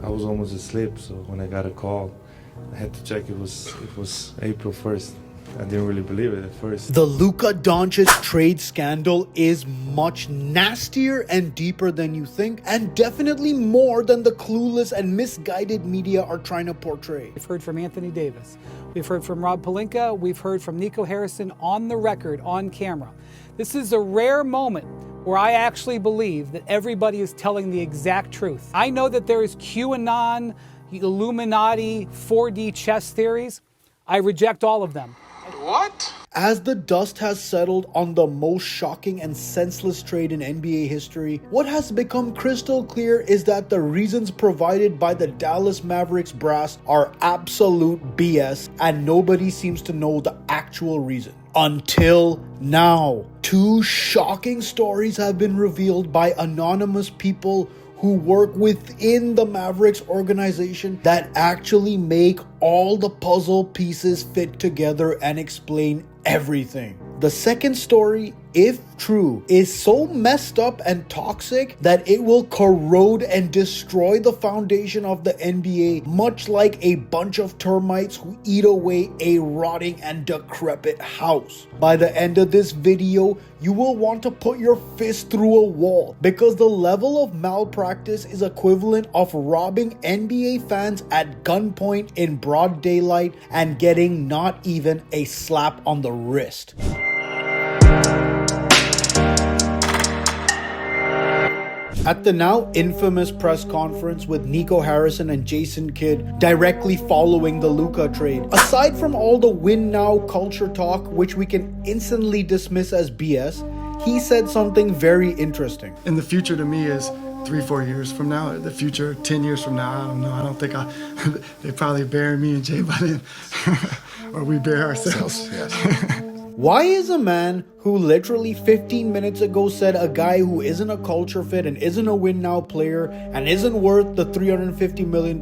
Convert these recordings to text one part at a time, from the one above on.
I was almost asleep, so when I got a call, I had to check. It was April 1st. I didn't really believe it at first. The Luka Doncic trade scandal is much nastier and deeper than you think, and definitely more than the clueless and misguided media are trying to portray. We've heard from Anthony Davis. We've heard from Rob Pelinka. We've heard from Nico Harrison on the record, on camera. This is a rare moment where I actually believe that everybody is telling the exact truth. I know that there is QAnon, Illuminati, 4D chess theories. I reject all of them. What? As the dust has settled on the most shocking and senseless trade in NBA history, what has become crystal clear is that the reasons provided by the Dallas Mavericks brass are absolute BS, and nobody seems to know the actual reason. Until now, two shocking stories have been revealed by anonymous people who work within the Mavericks organization that actually make all the puzzle pieces fit together and explain everything. The second story, if true, is so messed up and toxic that it will corrode and destroy the foundation of the NBA, much like a bunch of termites who eat away a rotting and decrepit house. By the end of this video, you will want to put your fist through a wall, because the level of malpractice is equivalent of robbing NBA fans at gunpoint in broad daylight and getting not even a slap on the wrist. At the now infamous press conference with Nico Harrison and Jason Kidd directly following the Luka trade, aside from all the win now culture talk, which we can instantly dismiss as BS, he said something very interesting. And the future to me is 3-4 years from now. The future 10 years from now, I don't know. I don't think they probably bury me and Jay by then. Or we bury ourselves. Yes. Why is a man who literally 15 minutes ago said a guy who isn't a culture fit and isn't a win now player and isn't worth the $350 million,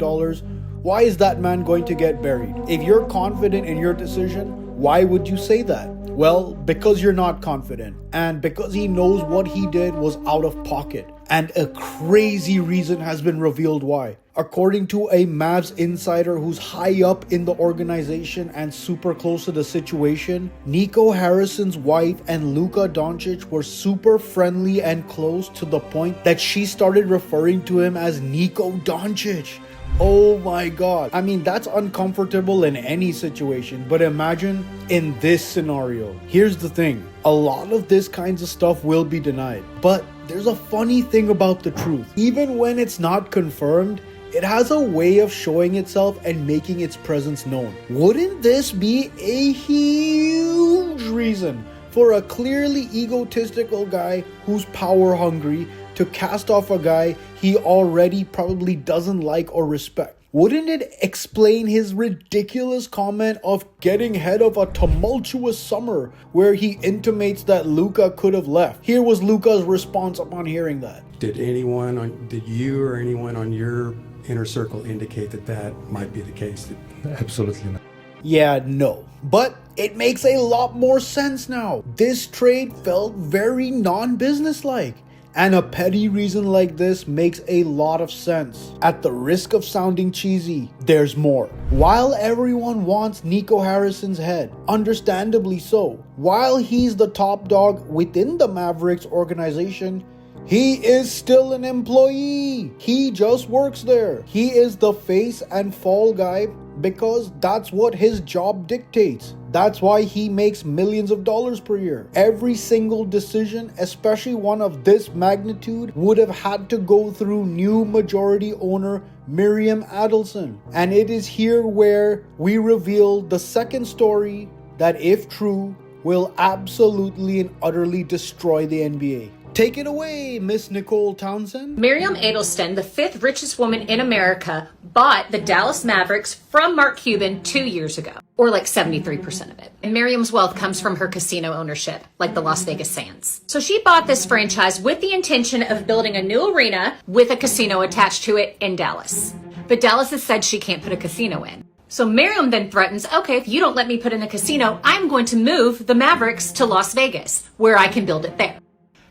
why is that man going to get buried? If you're confident in your decision, why would you say that? Well, because you're not confident, and because he knows what he did was out of pocket. And a crazy reason has been revealed why. According to a Mavs insider who's high up in the organization and super close to the situation, Nico Harrison's wife and Luka Doncic were super friendly and close to the point that she started referring to him as Nico Doncic. Oh my god. I mean, that's uncomfortable in any situation, but imagine in this scenario. Here's the thing. A lot of this kinds of stuff will be denied, but there's a funny thing about the truth. Even when it's not confirmed, it has a way of showing itself and making its presence known. Wouldn't this be a huge reason for a clearly egotistical guy who's power hungry to cast off a guy he already probably doesn't like or respect? Wouldn't it explain his ridiculous comment of getting ahead of a tumultuous summer where he intimates that Luka could have left? Here was Luka's response upon hearing that. Did you or anyone on your inner circle indicate that might be the case? Absolutely not. Yeah, no. But it makes a lot more sense now. This trade felt very non-businesslike. And a petty reason like this makes a lot of sense. At the risk of sounding cheesy, there's more. While everyone wants Nico Harrison's head, understandably so, while he's the top dog within the Mavericks organization, he is still an employee. He just works there. He is the face and fall guy because that's what his job dictates. That's why he makes millions of dollars per year. Every single decision, especially one of this magnitude, would have had to go through new majority owner Miriam Adelson. And it is here where we reveal the second story that, if true, will absolutely and utterly destroy the NBA. Take it away, Miss Nicole Townsend. Miriam Adelson, the fifth richest woman in America, bought the Dallas Mavericks from Mark Cuban 2 years ago, or like 73% of it. And Miriam's wealth comes from her casino ownership, like the Las Vegas Sands. So she bought this franchise with the intention of building a new arena with a casino attached to it in Dallas. But Dallas has said she can't put a casino in. So Miriam then threatens, okay, if you don't let me put in a casino, I'm going to move the Mavericks to Las Vegas, where I can build it there.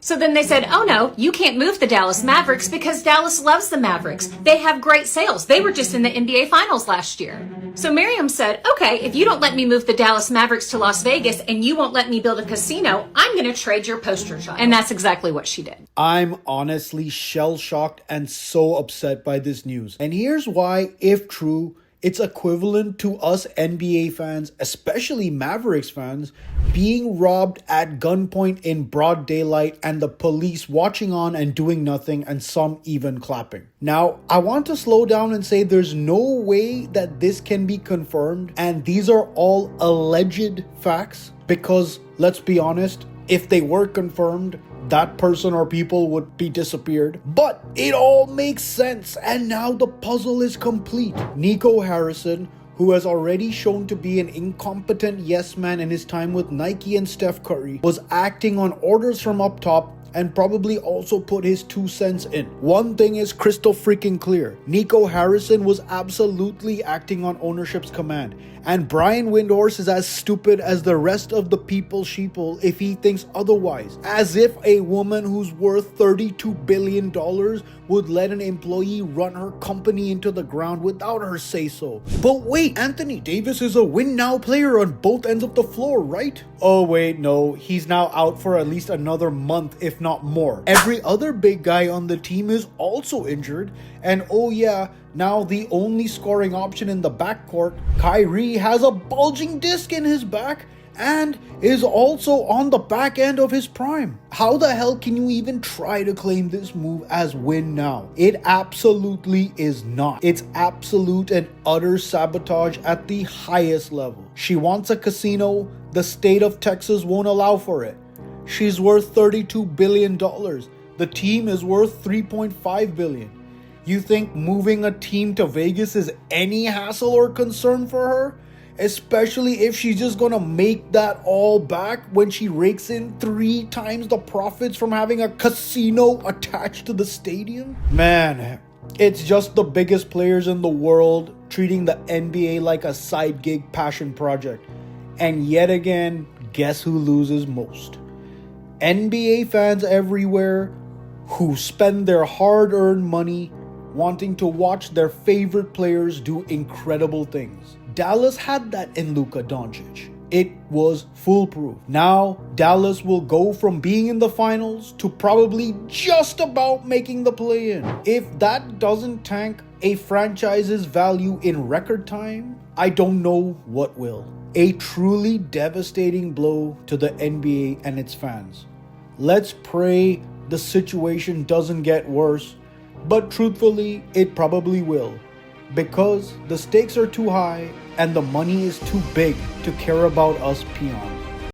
So then they said, oh no, you can't move the Dallas Mavericks because Dallas loves the Mavericks. They have great sales. They were just in the NBA Finals last year. So Miriam said, okay, if you don't let me move the Dallas Mavericks to Las Vegas and you won't let me build a casino, I'm going to trade your poster child. And that's exactly what she did. I'm honestly shell-shocked and so upset by this news. And here's why, if true, it's equivalent to us NBA fans, especially Mavericks fans, being robbed at gunpoint in broad daylight and the police watching on and doing nothing and some even clapping. Now, I want to slow down and say there's no way that this can be confirmed, and these are all alleged facts because, let's be honest, if they were confirmed, that person or people would be disappeared. But it all makes sense, and now the puzzle is complete. Nico Harrison, who has already shown to be an incompetent yes man in his time with Nike and Steph Curry, was acting on orders from up top and probably also put his 2 cents in. One thing is crystal freaking clear. Nico Harrison was absolutely acting on ownership's command. And Brian Windhorst is as stupid as the rest of the people sheeple if he thinks otherwise. As if a woman who's worth $32 billion would let an employee run her company into the ground without her say-so. But wait, Anthony Davis is a win-now player on both ends of the floor, right? Oh wait, no, he's now out for at least another month, if not more. Every other big guy on the team is also injured, and oh yeah, now the only scoring option in the backcourt, Kyrie, has a bulging disc in his back and is also on the back end of his prime. How the hell can you even try to claim this move as win now? It absolutely is not. It's absolute and utter sabotage at the highest level. She wants a casino. The state of Texas won't allow for it. She's worth $32 billion. The team is worth $3.5 billion. You think moving a team to Vegas is any hassle or concern for her? Especially if she's just gonna make that all back when she rakes in 3 times the profits from having a casino attached to the stadium? Man, it's just the biggest players in the world treating the NBA like a side gig passion project. And yet again, guess who loses most? NBA fans everywhere who spend their hard-earned money wanting to watch their favorite players do incredible things. Dallas had that in Luka Doncic. It was foolproof. Now, Dallas will go from being in the finals to probably just about making the play-in. If that doesn't tank a franchise's value in record time, I don't know what will. A truly devastating blow to the NBA and its fans. Let's pray the situation doesn't get worse, but truthfully, it probably will, because the stakes are too high and the money is too big to care about us peons.